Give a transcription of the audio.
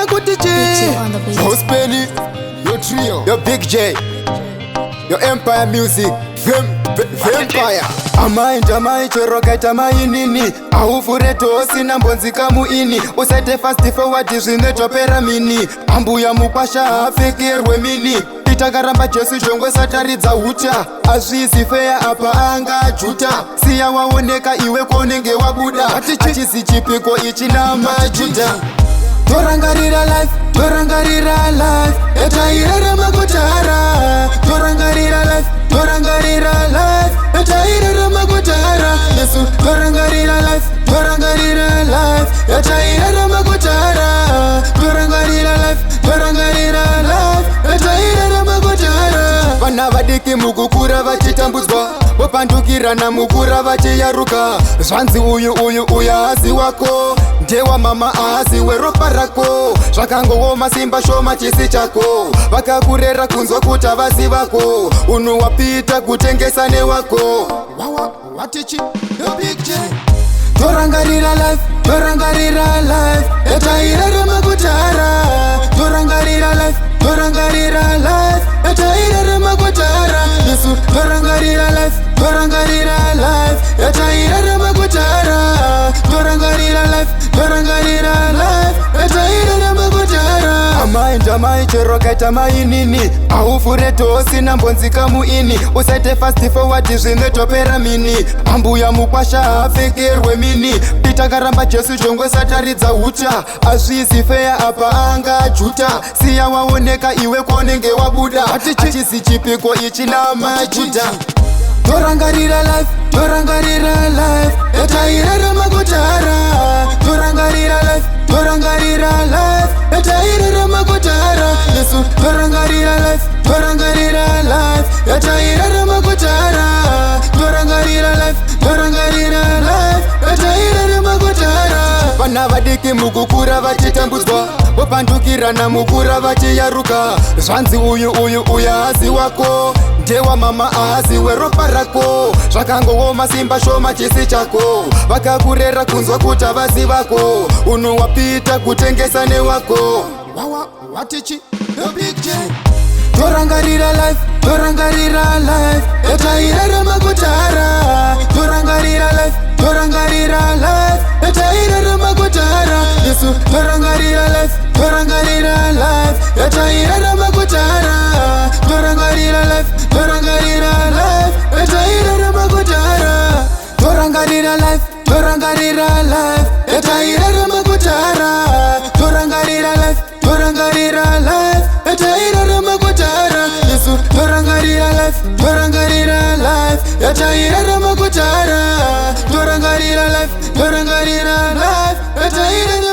House Penny, your trio, your Big J, your Empire Music, Vampire. Amai chorokaita mainini aufure tosi nambonzi kamuini usate fast forward zvinetopera mini ambuya mukwasha apfekerwe mini itakaramba Jesu shongwe sataridza huta azvisi feya apa anga juta siya waoneka iwe konenge wabuda achisi chipiko ichina majuda torangarira life etairara makutara torangarira life etairara makutara Yesu torangarira life etairara makutara torangarira life etairara makutara vana vadiki mukukura vachitambudzwa vopandukirana mukura vachiyaruka zvanzi uyu haasi wako ndewa mama haasi weropa rako zvakangooma simba shoma chisi chako vakakurera kunzwa kuti havasi vako unhu wapita kutengesa newako torangarira life etairara makutara torangarira life etairara makutara Yesu torangarira life etairara makutara torangarira life etairara makutara amai chorokaita mainini aufure tosi nambonzi kamuini usate fast forward zvinetopera mini ambuya mukwasha apfekerwe mini itakaramba Jesu shongwe sataridza huta azvisi feya apa anga juta siya waoneka iwe konenge wabuda achisi chipiko ichina majuda torangarira life etairara makutara torangarira life etairara makutara Yesu torangarira life etairara makutara torangarira life etairara makutara vana vadiki mukukura vachitambudzwa vopandukirana mukura vachiyaruka zvanzi uyu haasi wako ndewa mama haasi weropa rako zvakangooma simba shoma chisi chako vakakurera kunzwa kuti havasi vako unhu wapita kutengesa newako torangarira life etairara makutara torangarira life etairara makutara Yesu torangarira life etairara makutara torangarira life etairara makutara torangarira life etairara makutara torangarira life etairara makutara Yesu torangarira life etairara makutara torangarira life etairara